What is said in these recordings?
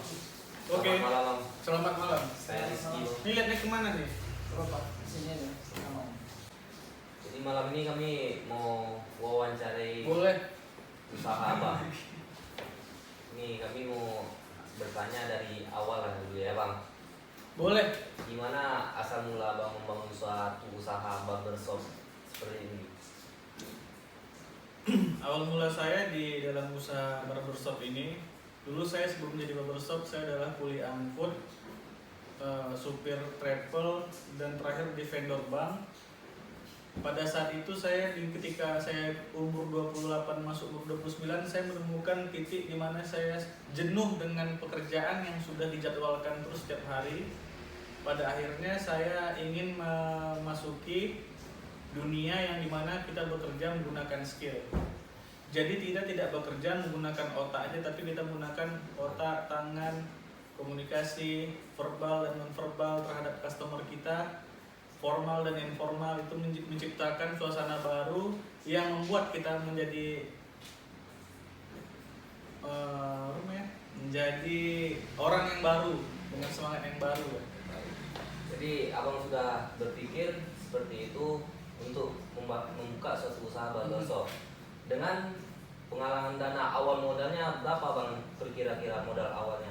Bang. Oke. Selamat malam, Bang. Selamat malam. Saya Rizky, Bang. Ini lihatnya kemana nih? Bapak sini nih. Jadi malam ini kami mau wawancarai Boleh. usaha Abang. Ini kami mau bertanya dari awal lah dulu ya, Bang. Boleh. Gimana asal mula Abang membangun suatu usaha barbershop seperti ini? Awal mula saya di dalam usaha barbershop ini, dulu saya sebelum jadi barbershop saya adalah kuli angkut, supir travel, dan terakhir di vendor bank. Pada saat itu ketika saya umur 28 masuk umur 29, saya menemukan titik di mana saya jenuh dengan pekerjaan yang sudah dijadwalkan terus setiap hari. Pada akhirnya saya ingin memasuki dunia yang dimana kita bekerja menggunakan skill. Jadi tidak bekerja menggunakan otak aja, tapi kita menggunakan otak, tangan, komunikasi, verbal dan non-verbal terhadap customer kita, formal dan informal, itu menciptakan suasana baru yang membuat kita menjadi menjadi orang yang baru dengan semangat yang baru. Jadi Abang sudah berpikir seperti itu untuk membuka suatu usaha barbershop. Dengan penggalangan dana awal modalnya berapa Bang kira-kira modal awalnya?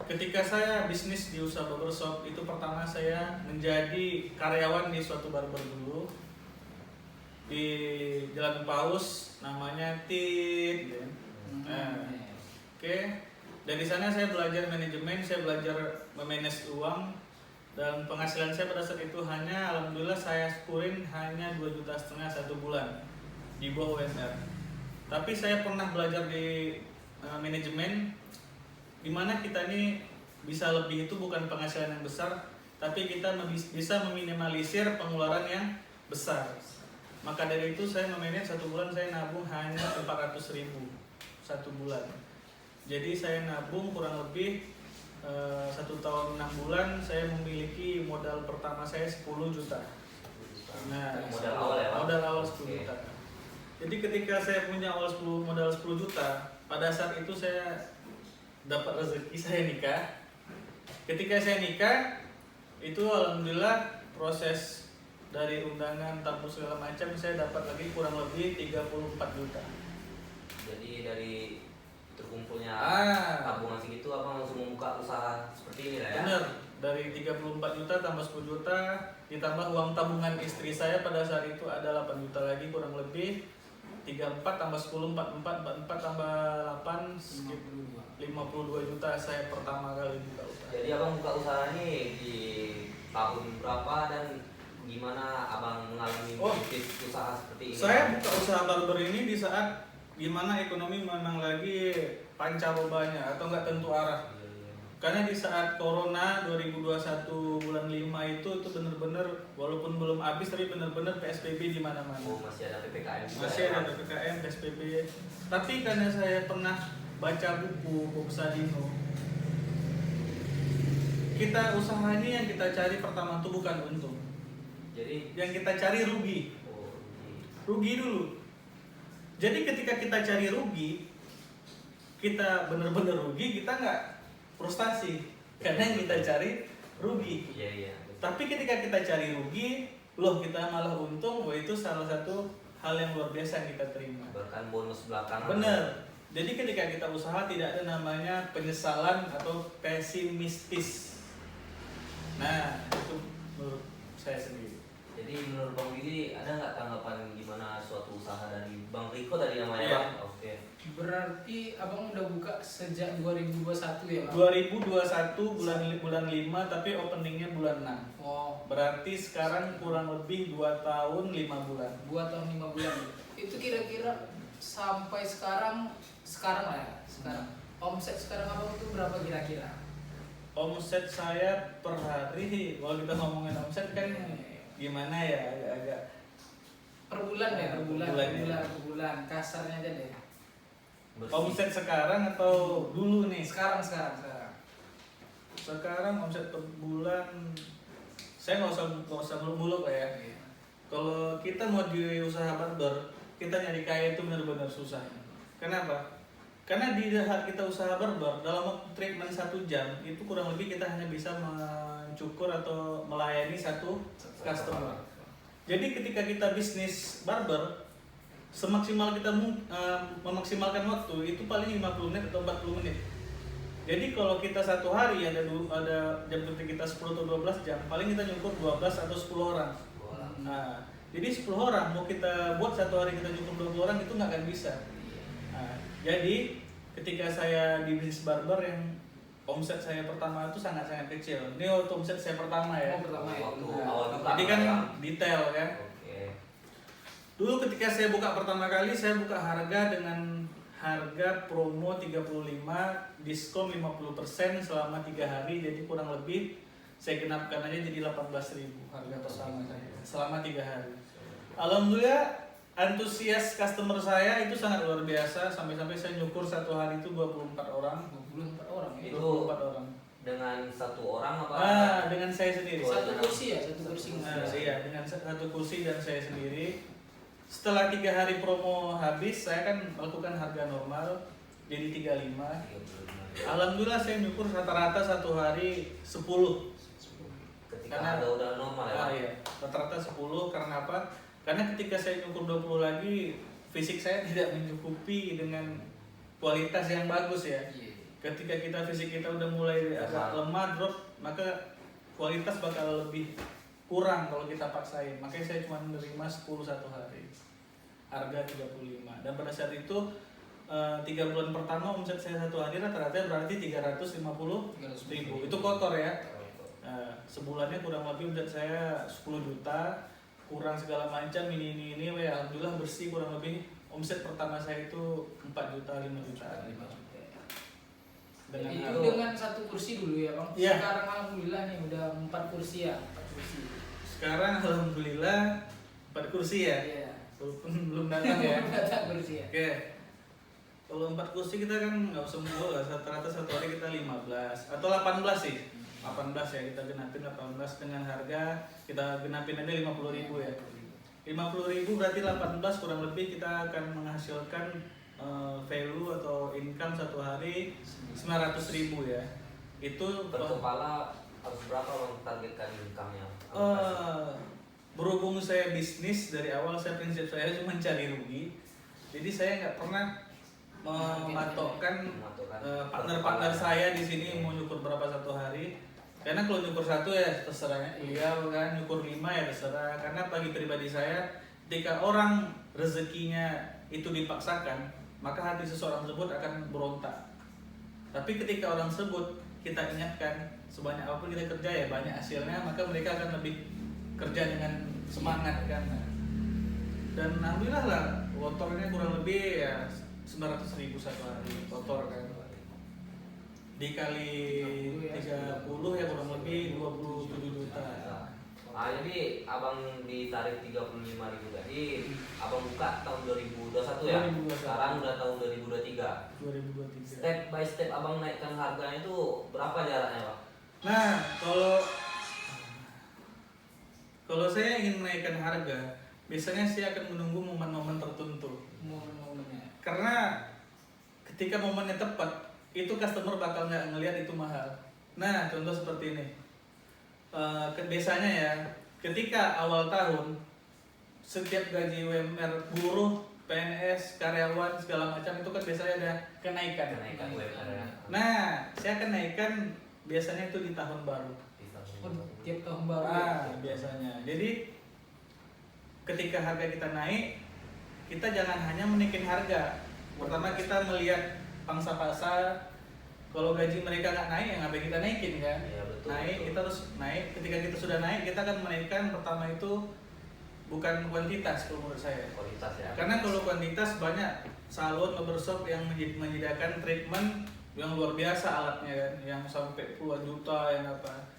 Ketika saya bisnis di usaha barbershop itu, pertama saya menjadi karyawan di suatu barber dulu di Jalan Paus, namanya Tit. Oke. Dan di sana saya belajar manajemen, saya belajar memanage uang, dan penghasilan saya pada saat itu alhamdulillah saya syukurin hanya 2,5 juta satu bulan di bawah UMR. Tapi saya pernah belajar di manajemen, dimana kita ini bisa lebih, itu bukan penghasilan yang besar, tapi kita bisa meminimalisir pengeluaran yang besar. Maka dari itu saya memanage satu bulan saya nabung hanya 400.000 satu bulan. Jadi saya nabung kurang lebih 1 tahun 6 bulan, saya memiliki modal pertama saya 10 juta. Nah, Modal awal ya, Pak? Modal awal 10 juta. Jadi ketika saya punya modal 10 juta, pada saat itu saya dapat rezeki, saya nikah. Ketika saya nikah, itu alhamdulillah proses dari undangan, tamu segala macam, saya dapat lagi kurang lebih 34 juta. Jadi dari terkumpulnya tabungan segitu Abang langsung membuka usaha seperti ini lah ya? Bener, dari 34 juta tambah 10 juta ditambah uang tabungan istri saya pada saat itu ada 8 juta lagi kurang lebih. 34 tambah 10, 44 tambah 8, 52 juta saya pertama kali buka usaha. Jadi Abang buka usaha ini di tahun berapa dan gimana Abang mengalami bisnis usaha seperti ini? Saya buka usaha barber ini di saat gimana ekonomi memang lagi pancarobanya atau nggak tentu arah. Karena di saat Corona 2021 bulan 5 itu benar-benar, walaupun belum habis tapi benar-benar PSBB di mana-mana. Oh, masih ada PPKM juga. Masih ada PPKM, PSBB. Tapi karena saya pernah baca buku Bob Sadino, kita usaha ini yang kita cari pertama itu bukan untung. Jadi yang kita cari rugi. Rugi dulu. Jadi ketika kita cari rugi, kita benar-benar rugi, kita nggak frustasi karena yang kita cari rugi. Iya. Tapi ketika kita cari rugi, kita malah untung, itu salah satu hal yang luar biasa yang kita terima. Bahkan bonus belakangan. Bener. Jadi ketika kita usaha tidak ada namanya penyesalan atau pesimistis. Nah, itu menurut saya sendiri. Jadi menurut Bang Willy ada nggak tanggapan gimana suatu usaha dari Bang Riko tadi namanya? Iya. Bang? Oke. Berarti Abang udah buka sejak 2021 ya, Bang? 2021 bulan 5 tapi openingnya bulan 6. Oh, Berarti sekarang kurang lebih 2 tahun 5 bulan. 2 tahun 5 bulan. Itu kira-kira sampai sekarang lah ya, sekarang. Omset sekarang Abang itu berapa kira-kira? Omset saya per hari, kalau kita ngomongin omset kan gimana ya, agak Per bulan deh, per bulan, ya. per bulan. Kasarnya aja deh. Omset sekarang atau dulu nih? Sekarang. Sekarang omset per bulan saya nggak usah muluk ya. Kalau kita mau di usaha barber, kita nyari kaya itu benar-benar susah. Kenapa? Karena di saat kita usaha barber, dalam waktu treatment 1 jam itu kurang lebih kita hanya bisa mencukur atau melayani satu customer. Jadi ketika kita bisnis barber, semaksimal kita memaksimalkan waktu itu paling 50 menit atau 40 menit. Jadi kalau kita satu hari ada jam kerja kita 10 atau 12 jam, paling kita nyukur 12 atau 10 orang. Nah, jadi 10 orang mau kita buat satu hari kita nyukur 20 orang itu nggak akan bisa. Nah, jadi ketika saya di bisnis barber yang omset saya pertama itu sangat-sangat kecil. Ini waktu omset saya pertama ya. Pertama ya. Waktu Nah, awal buka jadi kan ya. detail kan. Oke. Dulu ketika saya buka pertama kali, saya buka harga dengan harga promo 35, diskon 50% selama 3 hari, jadi kurang lebih saya genapkan aja jadi 18.000 harga pertama saya selama 3 hari. Alhamdulillah antusias customer saya itu sangat luar biasa, sampai-sampai saya nyukur satu hari itu 24 orang. 24 orang ya. Itu 24 orang. dengan satu orang apa? Dengan saya sendiri. Satu kursi ya, satu kursi. Iya, dengan satu kursi dan saya sendiri. Setelah 3 hari promo habis, saya kan melakukan harga normal jadi 35. Alhamdulillah saya nyukur rata-rata satu hari 10. Ketika Karena harga udah normal ya. Iya, rata-rata 10 karena apa? Karena ketika saya nyukur 20 lagi, fisik saya tidak mencukupi dengan kualitas yang bagus ya. Iya. Ketika fisik kita udah mulai agak lemah, drop, maka kualitas bakal lebih kurang kalau kita paksain. Makanya saya cuma menerima 10 satu hari, harga 35. Dan pada saat itu 3 bulan pertama omset saya satu hari rata-rata berarti 350.000. Itu kotor ya. Sebulannya kurang lebih omset saya 10 juta, kurang segala macam ini ya, alhamdulillah bersih. Kurang lebih omset pertama saya itu 4 juta 5 juta. Dengan Itu harga- dengan satu kursi dulu ya Bang. Iya. Sekarang alhamdulillah nih udah 4 kursi ya, 4 kursi. Sekarang alhamdulillah 4 kursi ya. Iya. Walaupun belum datang ya. Datang kursi ya. Oke. Kalau 4 kursi kita kan nggak usah mulu lah, rata-rata satu hari kita 15 atau 18 sih. 18 ya, kita genapin 18 dengan harga kita genapin aja 50.000 ya. 50.000 berarti 18 kurang lebih kita akan menghasilkan value atau income satu hari 900.000 ya. Itu Per kepala harus berapa Bang targetkan income-nya? berhubung saya bisnis dari awal, saya prinsip saya cuma cari rugi. Jadi saya nggak pernah mematokkan partner-partner saya di sini mau nyukur berapa satu hari. Karena kalau nyukur satu ya terserah beliau kan, nyukur 5 ya terserah. Karena bagi pribadi saya, ketika orang rezekinya itu dipaksakan, maka hati seseorang tersebut akan berontak. Tapi ketika orang tersebut kita ingatkan, sebanyak apapun kita kerja ya banyak hasilnya, maka mereka akan lebih kerja dengan semangat kan. Dan alhamdulillah lah, kotornya kurang lebih ya 900.000 satu hari kotor kan. Dikali 30 ya kurang lebih 27 juta. Nah, jadi abang ditarik 35.000 tadi, abang buka tahun 2021 ya? 2021. Sekarang udah tahun 2023. 2023. Step by step abang naikkan harganya itu berapa jaraknya Pak? Nah, kalau saya ingin menaikkan harga, biasanya saya akan menunggu momen-momen tertentu. Momen-momennya. Karena ketika momennya tepat, itu customer bakal nggak ngelihat itu mahal. Nah, contoh seperti ini. Biasanya ya, ketika awal tahun, setiap gaji UMR, buruh, PNS, karyawan, segala macam itu kan biasanya ada kenaikan. Kenaikan UMR ya? Nah, saya akan naikkan biasanya itu di tahun baru. Di tahun Oh, ini. tiap tahun baru. ya? Biasanya. Jadi ketika harga kita naik, kita jangan hanya menaikin harga. Pertama kita melihat pangsa pasar. Kalau gaji mereka nggak naik, ya ngapain kita naikin kan? Iya, betul, Naik, betul. kita harus naik. Ketika kita sudah naik, kita akan menaikkan pertama itu bukan kuantitas kalau menurut saya. Kualitas ya? Karena kalau kuantitas banyak salon barbershop yang menyediakan treatment yang luar biasa alatnya kan, yang sampai puluhan juta yang apa.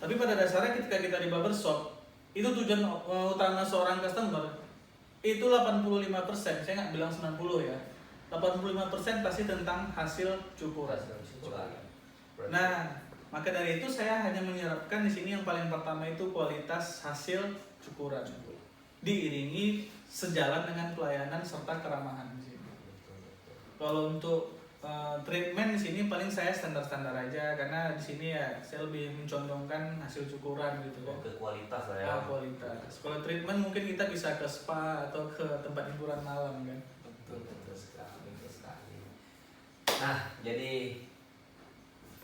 Tapi pada dasarnya ketika kita di barbershop, itu tujuan utama seorang customer itu 85%, saya nggak bilang 90 ya. 85% pasti tentang hasil cukuran. Berarti- Nah, maka dari itu saya hanya menyerapkan di sini yang paling pertama itu kualitas hasil cukuran. Diiringi sejalan dengan pelayanan serta keramahan di sini. Betul, betul. Kalau untuk treatment di sini paling saya standar-standar aja karena di sini ya saya lebih mencondongkan hasil cukuran gitu kan. Ke kualitas lah ya. Ya, kualitas. Kalau treatment mungkin kita bisa ke spa atau ke tempat hiburan malam kan. Betul sekali, betul sekali. Nah, jadi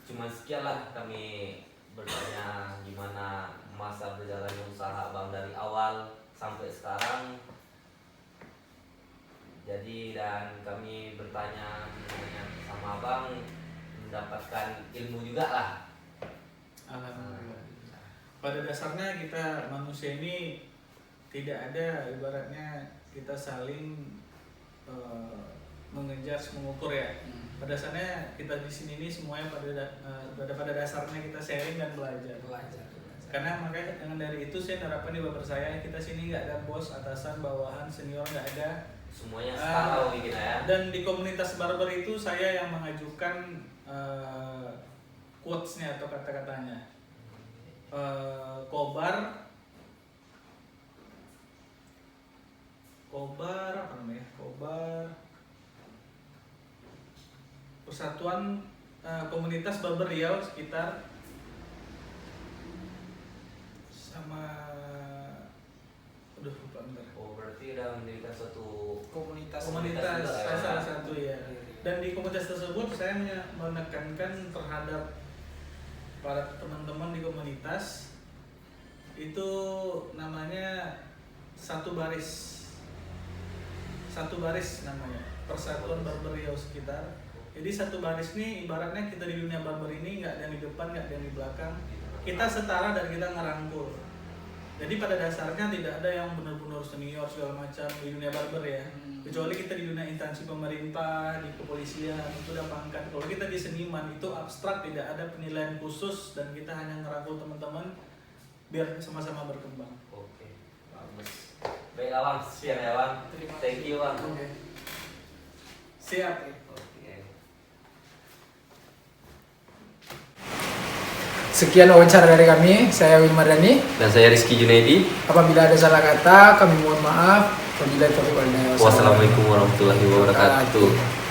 cuma sekian lah kami bertanya gimana masa berjalannya usaha Abang dari awal sampai sekarang. Jadi dan kami bertanya sama Abang mendapatkan ilmu juga lah. Alhamdulillah. Pada dasarnya kita manusia ini tidak ada ibaratnya kita saling mengejar mengukur ya. Pada dasarnya kita di sini ini semuanya pada dasarnya kita sharing dan belajar. Karena makanya dengan dari itu saya harapkan di barber saya kita sini nggak ada bos, atasan, bawahan, senior nggak ada. Semuanya setara mungkin ya. Dan di komunitas barber itu saya yang mengajukan quotes-nya atau kata-katanya. Kobar apa namanya? Kobar Persatuan Komunitas Barber Riau sekitar sama lupa bentar. Oh, berarti udah mendirikan suatu Komunitas juga saya ya. salah satu ya. Dan di komunitas tersebut saya menekankan terhadap para teman-teman di komunitas itu namanya satu baris namanya Persatuan Barber Riau sekitar. Jadi satu baris ini ibaratnya kita di dunia barber ini nggak ada yang di depan, nggak ada yang di belakang, kita setara dan kita ngerangkul. Jadi pada dasarnya tidak ada yang benar-benar senior segala macam di dunia barber ya. Kecuali kita di dunia instansi pemerintah, di kepolisian, itu udah pangkat. Kalau kita di seniman itu abstrak, tidak ada penilaian khusus dan kita hanya ngerangkul teman-teman biar sama-sama berkembang. Oke, bagus. Baik Abang, sekian ya Bang. Thank you Bang. Oke. Siap. Oke. Sekian wawancara dari kami, saya Willy Mardani. Dan saya Rizky Junaidi. Apabila ada salah kata, kami mohon maaf. Wabillahi taufiq wal hidayah. Wassalamualaikum warahmatullahi wabarakatuh.